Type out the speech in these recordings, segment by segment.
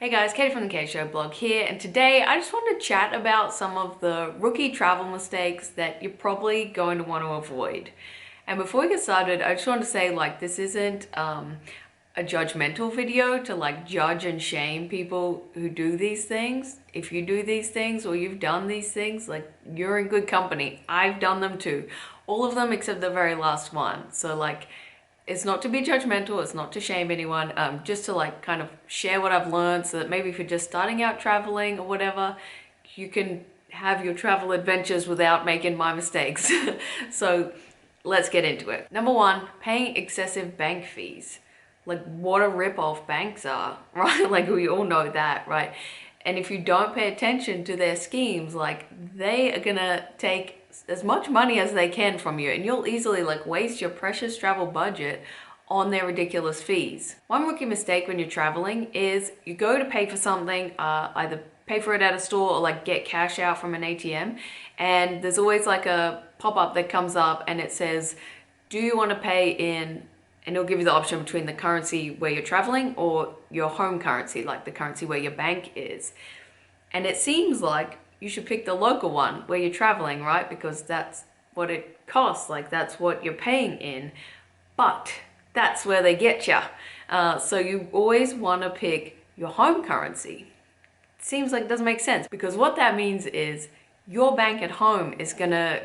Hey guys, Katie from the K Show blog here, and today I just want to chat about some of the rookie travel mistakes that you're probably going to want to avoid. And before we get started, I just want to say this isn't a judgmental video to judge and shame people who do these things. If you do these things or you've done these things, you're in good company. I've done them too. All of them except the very last one. So it's not to be judgmental, it's not to shame anyone, just to kind of share what I've learned so that maybe if you're just starting out traveling or whatever, you can have your travel adventures without making my mistakes. So let's get into it. Number one, paying excessive bank fees. What a rip-off banks are, right? We all know that, right? And if you don't pay attention to their schemes, they are gonna take as much money as they can from you, and you'll easily waste your precious travel budget on their ridiculous fees. One rookie mistake when you're traveling is you go to pay for something, either pay for it at a store or get cash out from an ATM, and there's always a pop-up that comes up and it says, do you want to pay in, and it'll give you the option between the currency where you're traveling or your home currency, the currency where your bank is. And it seems like you should pick the local one where you're traveling, right? Because that's what it costs, that's what you're paying in. But that's where they get you. So you always want to pick your home currency. It seems like it doesn't make sense, because what that means is your bank at home is gonna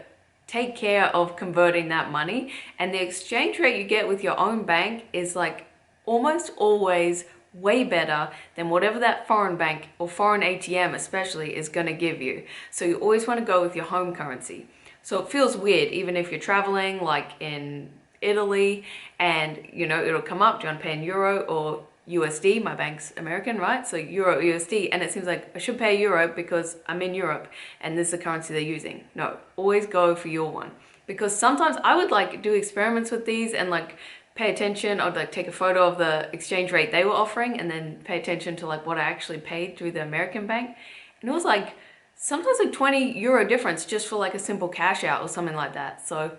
take care of converting that money, and the exchange rate you get with your own bank is almost always way better than whatever that foreign bank or foreign ATM especially is going to give you. So you always want to go with your home currency. So it feels weird even if you're traveling in Italy and it'll come up, do you want to pay in euro or USD? My bank's American, right? So euro, USD, and it seems like I should pay euro because I'm in Europe and this is the currency they're using. No, always go for your one, because sometimes I would do experiments with these and pay attention. I'd take a photo of the exchange rate they were offering and then pay attention to what I actually paid through the American bank, and it was sometimes 20 euro difference just for a simple cash out or something like that. So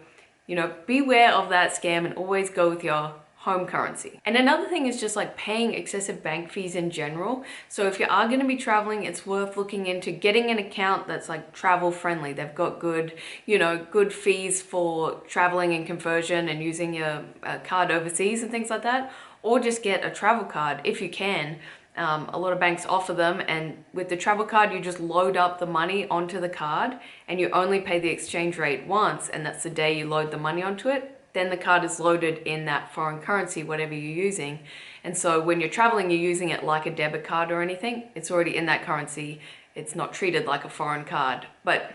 beware of that scam and always go with your home currency. And another thing is just paying excessive bank fees in general. So if you are going to be traveling, it's worth looking into getting an account that's travel friendly. They've got good, good fees for traveling and conversion and using your card overseas and things like that. Or just get a travel card if you can. A lot of banks offer them, and with the travel card you just load up the money onto the card and you only pay the exchange rate once, and that's the day you load the money onto it. Then the card is loaded in that foreign currency, whatever you're using. And so when you're traveling, you're using it like a debit card or anything. It's already in that currency. It's not treated like a foreign card. But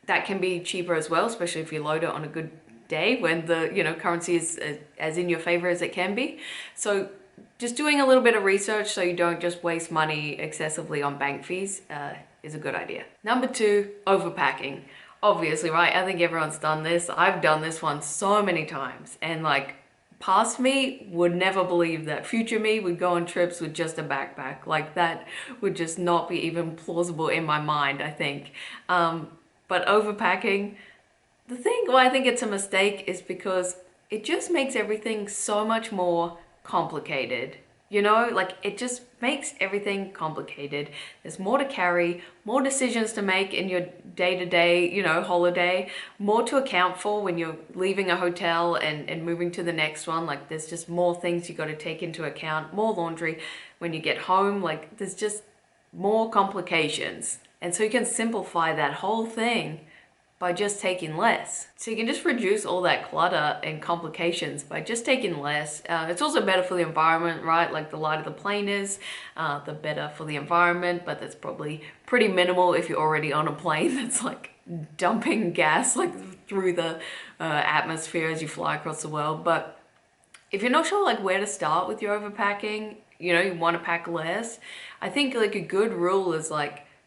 that can be cheaper as well, especially if you load it on a good day when the currency is as in your favor as it can be. So just doing a little bit of research so you don't just waste money excessively on bank fees is a good idea. Number two, overpacking. Obviously, right? I think everyone's done this. I've done this one so many times, and past me would never believe that future me would go on trips with just a backpack. That would just not be even plausible in my mind, I think. But overpacking, the thing why I think it's a mistake is because it just makes everything so much more complicated. It just makes everything complicated. There's more to carry, more decisions to make in your day-to-day, holiday, more to account for when you're leaving a hotel and moving to the next one. There's just more things you got to take into account, more laundry when you get home. There's just more complications. And so you can simplify that whole thing by just taking less. So you can just reduce all that clutter and complications by just taking less. It's also better for the environment, right? The lighter the plane is, the better for the environment, but that's probably pretty minimal if you're already on a plane that's dumping gas through the atmosphere as you fly across the world. But if you're not sure where to start with your overpacking, you want to pack less, I think a good rule is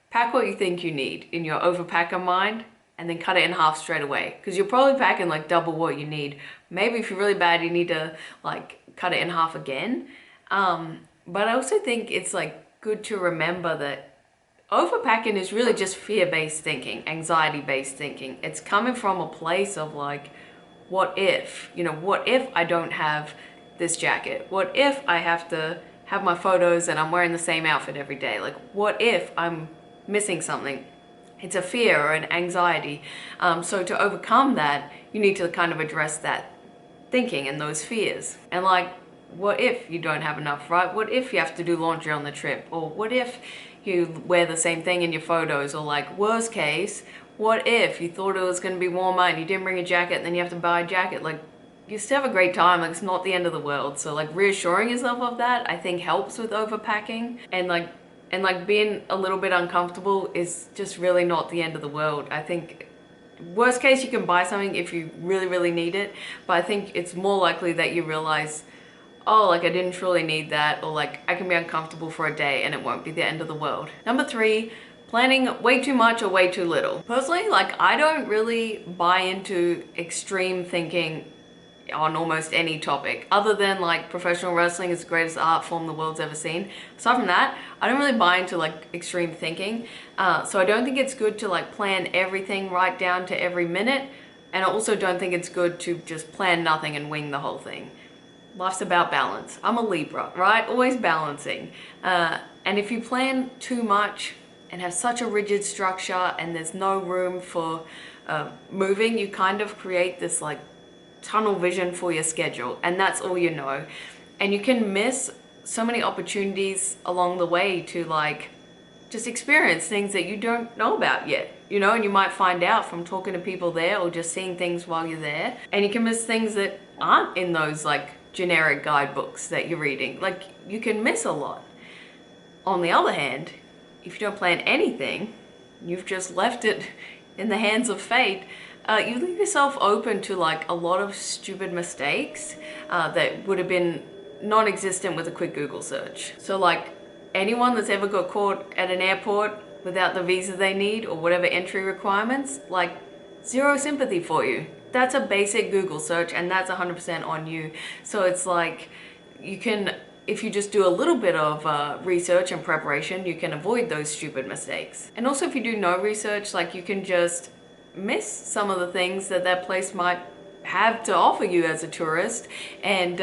pack what you think you need in your overpacker mind, and then cut it in half straight away, because you're probably packing double what you need. Maybe if you're really bad, you need to cut it in half again. But I also think it's good to remember that overpacking is really just fear-based thinking, anxiety-based thinking. It's coming from a place of what if? What if I don't have this jacket? What if I have to have my photos and I'm wearing the same outfit every day? Like, what if I'm missing something? It's a fear or an anxiety. So to overcome that, you need to kind of address that thinking and those fears. And like, what if you don't have enough, right? What if you have to do laundry on the trip? Or what if you wear the same thing in your photos? Or like, worst case, what if you thought it was going to be warmer and you didn't bring a jacket and then you have to buy a jacket? Like, you still have a great time. Like, it's not the end of the world. So like reassuring yourself of that, I think helps with overpacking. And like being a little bit uncomfortable is just really not the end of the world. I think worst case, you can buy something if you really need it. But I think it's more likely that you realize, oh, like I didn't truly need that, or like I can be uncomfortable for a day and it won't be the end of the world. Number 3, planning way too much or way too little. Personally, like I don't really buy into extreme thinking on almost any topic, other than like professional wrestling is the greatest art form the world's ever seen. Aside from that, I don't really buy into like extreme thinking. So I don't think it's good to like plan everything right down to every minute. And I also don't think it's good to just plan nothing and wing the whole thing. Life's about balance. I'm a Libra, right? Always balancing. And if you plan too much and have such a rigid structure and there's no room for moving, you kind of create this like tunnel vision for your schedule, and that's all you know. And you can miss so many opportunities along the way to like just experience things that you don't know about yet, you know, and you might find out from talking to people there or just seeing things while you're there. And you can miss things that aren't in those like generic guidebooks that you're reading. Like, you can miss a lot. On the other hand, if you don't plan anything, you've just left it in the hands of fate. You leave yourself open to like a lot of stupid mistakes that would have been non-existent with a quick Google search. So like anyone that's ever got caught at an airport without the visa they need or whatever entry requirements, like zero sympathy for you. That's a basic Google search and that's 100% on you. So it's like you can, if you just do a little bit of research and preparation, you can avoid those stupid mistakes. And also if you do no research, like you can just miss some of the things that that place might have to offer you as a tourist, and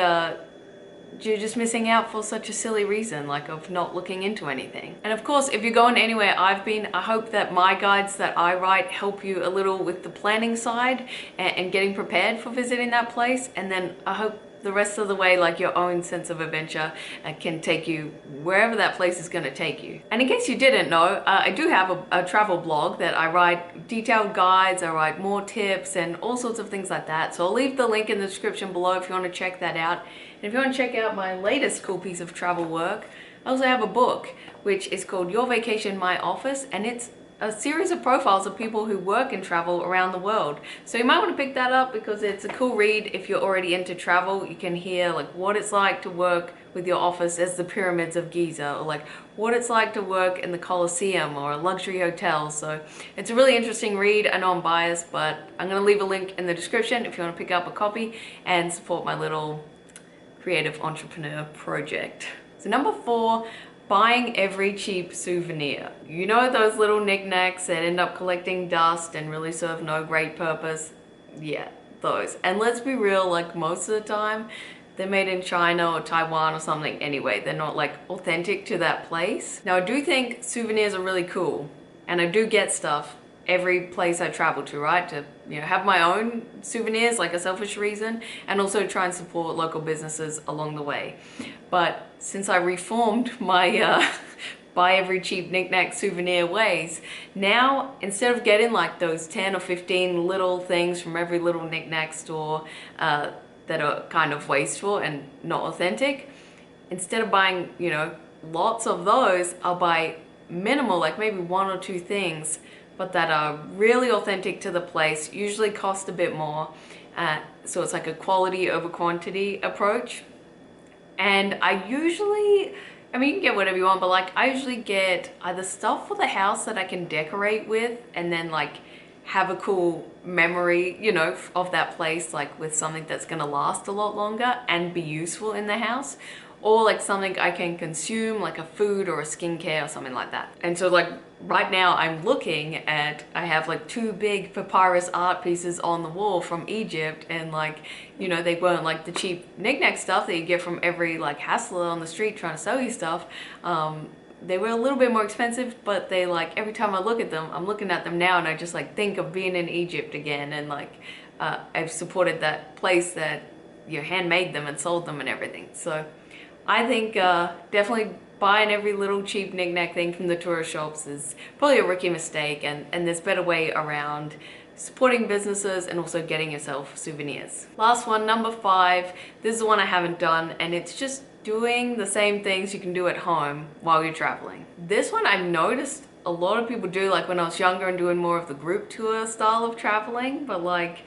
you're just missing out for such a silly reason, like of not looking into anything. And of course, if you're going anywhere I've been, I hope that my guides that I write help you a little with the planning side and getting prepared for visiting that place. And then I hope the rest of the way, like your own sense of adventure can take you wherever that place is going to take you. And in case you didn't know, I do have a travel blog that I write detailed guides, I write more tips and all sorts of things like that. So I'll leave the link in the description below if you want to check that out. And if you want to check out my latest cool piece of travel work, I also have a book which is called Your Vacation, My Office, and it's a series of profiles of people who work and travel around the world. So you might want to pick that up because it's a cool read if you're already into travel. You can hear like what it's like to work with your office as the pyramids of Giza, or like what it's like to work in the Colosseum or a luxury hotel. So it's a really interesting read. I know I'm biased, but I'm going to leave a link in the description if you want to pick up a copy and support my little creative entrepreneur project. So number 4, buying every cheap souvenir. You know those little knickknacks that end up collecting dust and really serve no great purpose? Yeah, those. And let's be real, like most of the time, they're made in China or Taiwan or something anyway. They're not like authentic to that place. Now I do think souvenirs are really cool, and I do get stuff every place I travel to, right? To, you know, have my own souvenirs, like a selfish reason, and also try and support local businesses along the way. But since I reformed my buy every cheap knickknack souvenir ways, now instead of getting like those 10 or 15 little things from every little knickknack store that are kind of wasteful and not authentic, instead of buying, you know, lots of those, I'll buy minimal, like maybe 1 or 2 things, but that are really authentic to the place, usually cost a bit more. So it's like a quality over quantity approach. And I usually, I mean, you can get whatever you want, but like I usually get either stuff for the house that I can decorate with and then like have a cool memory, you know, of that place, like with something that's gonna last a lot longer and be useful in the house. or like something I can consume, like a food or a skincare or something like that. And so like right now I'm looking at, I have like 2 big papyrus art pieces on the wall from Egypt, and like, you know, they weren't like the cheap knickknack stuff that you get from every like hassler on the street trying to sell you stuff. They were a little bit more expensive, but they like, every time I look at them, I'm looking at them now and I just like think of being in Egypt again, and like I've supported that place that, you know, handmade them and sold them and everything. So I think definitely buying every little cheap knickknack thing from the tourist shops is probably a rookie mistake, and there's better way around supporting businesses and also getting yourself souvenirs. Last one, number 5. This is the one I haven't done, and it's just doing the same things you can do at home while you're traveling. This one I've noticed a lot of people do, like when I was younger and doing more of the group tour style of traveling, but like,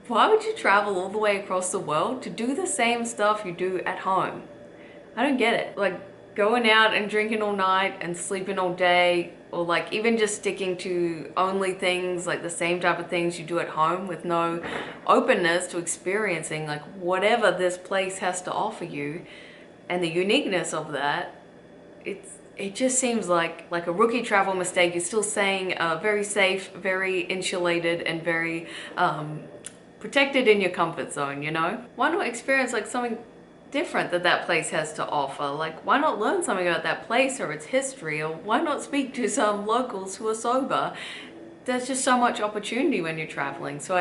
why would you travel all the way across the world to do the same stuff you do at home? I don't get it. Like going out and drinking all night and sleeping all day, or like even just sticking to only things, like the same type of things you do at home, with no openness to experiencing like whatever this place has to offer you and the uniqueness of that. It just seems like a rookie travel mistake. You're still staying very safe, very insulated, and very protected in your comfort zone, you know? Why not experience like something different that place has to offer? Like, why not learn something about that place or its history, or why not speak to some locals who are sober? There's just so much opportunity when you're traveling. So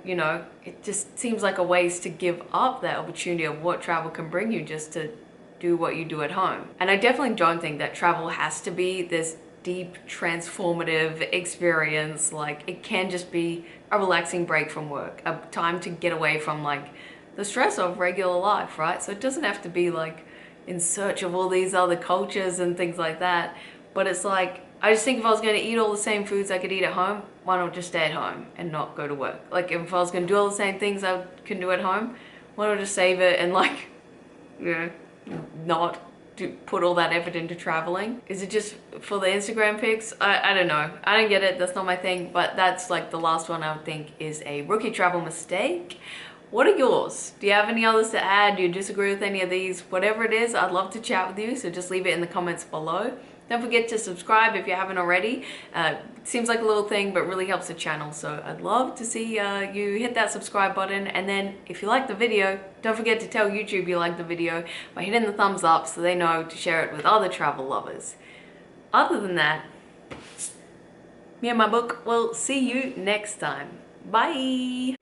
you know, it just seems like a waste to give up that opportunity of what travel can bring you just to do what you do at home. And I definitely don't think that travel has to be this deep, transformative experience. Like, it can just be a relaxing break from work, a time to get away from like the stress of regular life, right? So it doesn't have to be like in search of all these other cultures and things like that. But it's like, I just think if I was going to eat all the same foods I could eat at home, why not just stay at home and not go to work? Like, if I was going to do all the same things I can do at home, why not just save it and like, you know, not put all that effort into traveling? Is it just for the Instagram pics? I don't know. I don't get it. That's not my thing. But that's like the last one I would think is a rookie travel mistake. What are yours? Do you have any others to add? Do you disagree with any of these? Whatever it is, I'd love to chat with you, so just leave it in the comments below. Don't forget to subscribe if you haven't already. Seems like a little thing, but really helps the channel. So I'd love to see you hit that subscribe button. And then if you like the video, don't forget to tell YouTube you like the video by hitting the thumbs up so they know to share it with other travel lovers. Other than that, me and my book will see you next time. Bye!